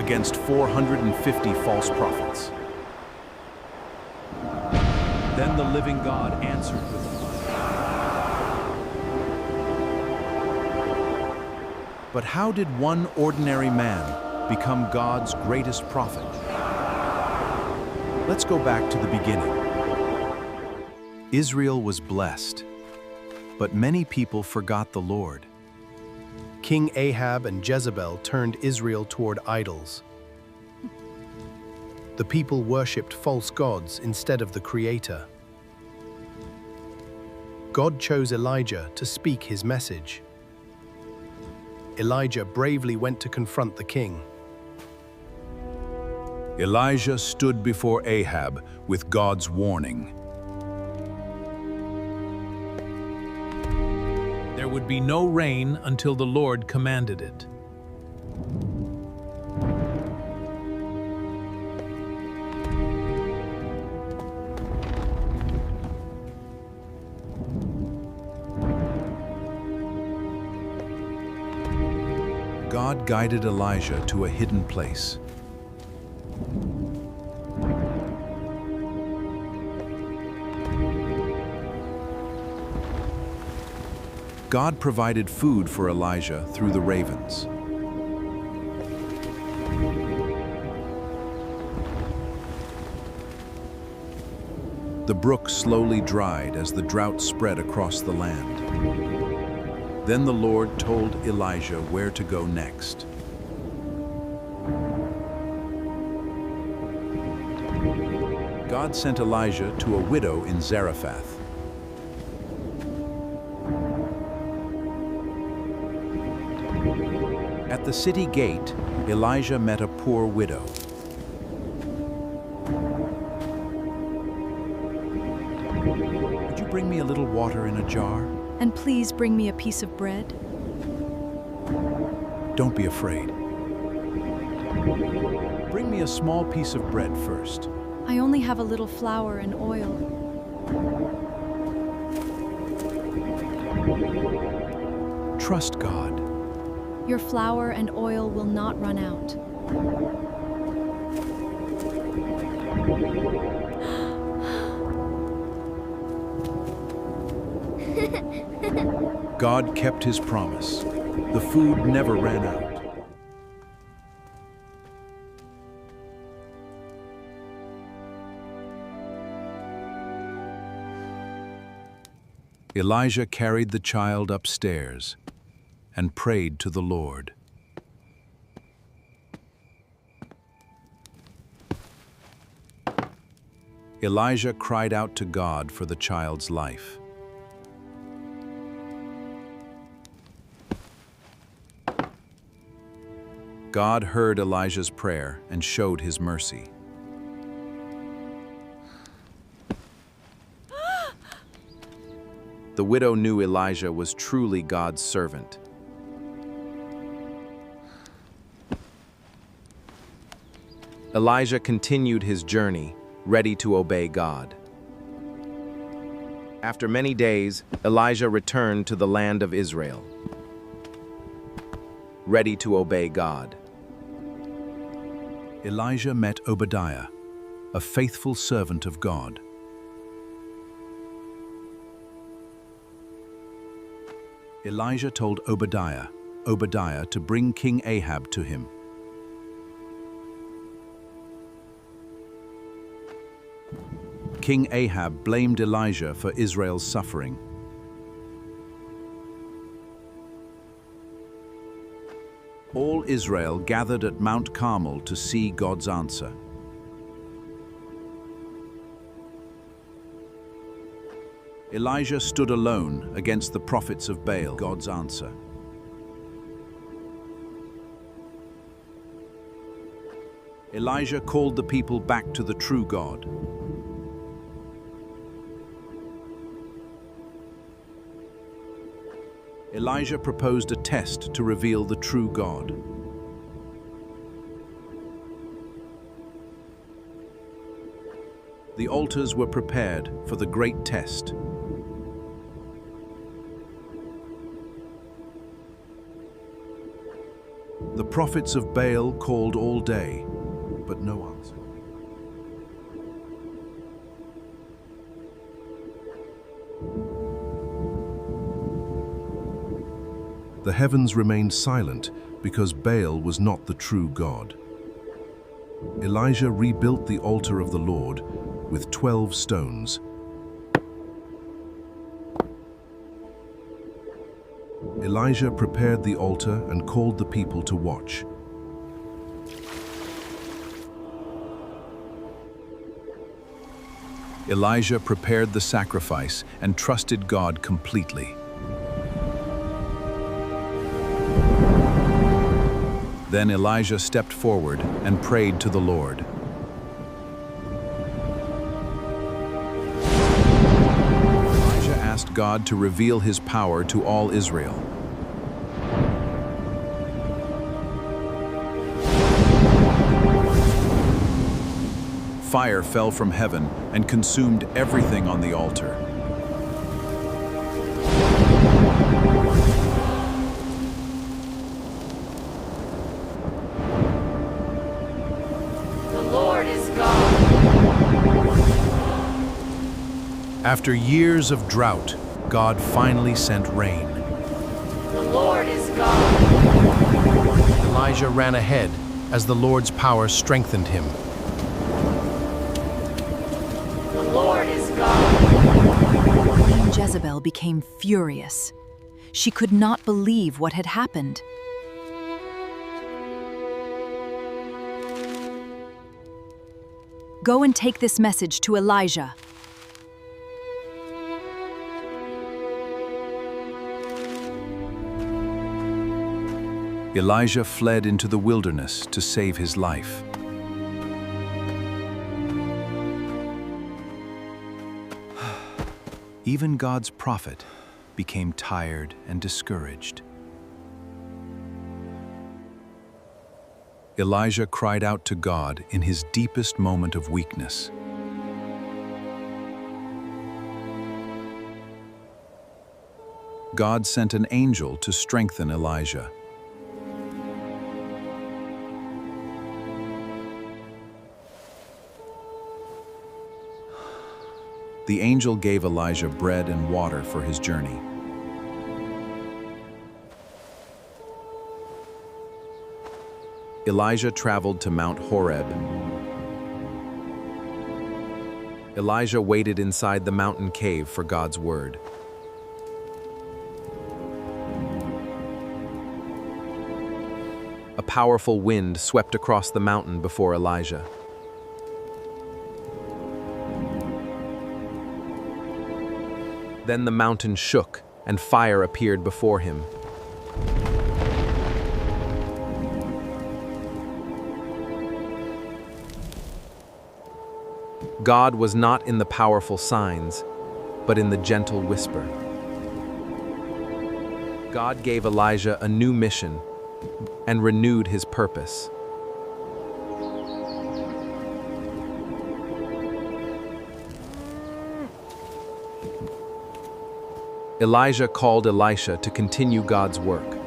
against 450 false prophets. Then the living God answered with fire. But how did one ordinary man become God's greatest prophet? Let's go back to the beginning. Israel was blessed, but many people forgot the Lord. King Ahab and Jezebel turned Israel toward idols. The people worshipped false gods instead of the Creator. God chose Elijah to speak his message. Elijah bravely went to confront the king. Elijah stood before Ahab with God's warning. There would be no rain until the Lord commanded it. God guided Elijah to a hidden place. God provided food for Elijah through the ravens. The brook slowly dried as the drought spread across the land. Then the Lord told Elijah where to go next. God sent Elijah to a widow in Zarephath. At the city gate, Elijah met a poor widow. Would you bring me a little water in a jar? And please bring me a piece of bread. Don't be afraid. Bring me a small piece of bread first. I only have a little flour and oil. Trust God. Your flour and oil will not run out. God kept his promise. The food never ran out. Elijah carried the child upstairs and prayed to the Lord. Elijah cried out to God for the child's life. God heard Elijah's prayer and showed his mercy. The widow knew Elijah was truly God's servant. Elijah continued his journey, ready to obey God. After many days, Elijah returned to the land of Israel, ready to obey God. Elijah met Obadiah, a faithful servant of God. Elijah told Obadiah to bring King Ahab to him. King Ahab blamed Elijah for Israel's suffering. All Israel gathered at Mount Carmel to see God's answer. Elijah stood alone against the prophets of Baal. God's answer. Elijah called the people back to the true God. Elijah proposed a test to reveal the true God. The altars were prepared for the great test. The prophets of Baal called all day, but no answer. The heavens remained silent because Baal was not the true God. Elijah rebuilt the altar of the Lord with 12 stones. Elijah prepared the altar and called the people to watch. Elijah prepared the sacrifice and trusted God completely. Then Elijah stepped forward and prayed to the Lord. Elijah asked God to reveal his power to all Israel. Fire fell from heaven and consumed everything on the altar. After years of drought, God finally sent rain. The Lord is God. Elijah ran ahead as the Lord's power strengthened him. The Lord is God. Queen Jezebel became furious. She could not believe what had happened. Go and take this message to Elijah. Elijah fled into the wilderness to save his life. Even God's prophet became tired and discouraged. Elijah cried out to God in his deepest moment of weakness. God sent an angel to strengthen Elijah. The angel gave Elijah bread and water for his journey. Elijah traveled to Mount Horeb. Elijah waited inside the mountain cave for God's word. A powerful wind swept across the mountain before Elijah. Then the mountain shook, and fire appeared before him. God was not in the powerful signs, but in the gentle whisper. God gave Elijah a new mission and renewed his purpose. Elijah called Elisha to continue God's work.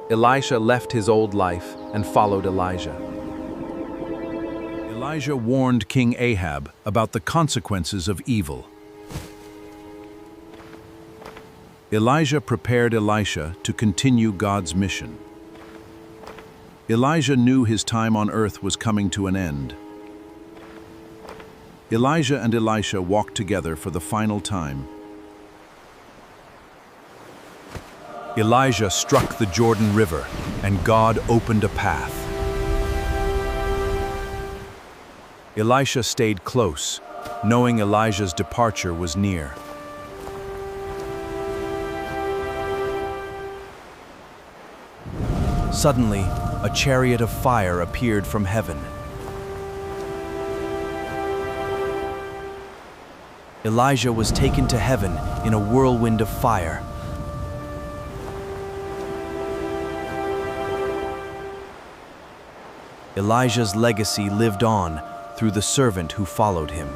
Elisha left his old life and followed Elijah. Elijah warned King Ahab about the consequences of evil. Elijah prepared Elisha to continue God's mission. Elijah knew his time on earth was coming to an end. Elijah and Elisha walked together for the final time. Elijah struck the Jordan River, and God opened a path. Elisha stayed close, knowing Elijah's departure was near. Suddenly, a chariot of fire appeared from heaven. Elijah was taken to heaven in a whirlwind of fire. Elijah's legacy lived on through the servant who followed him.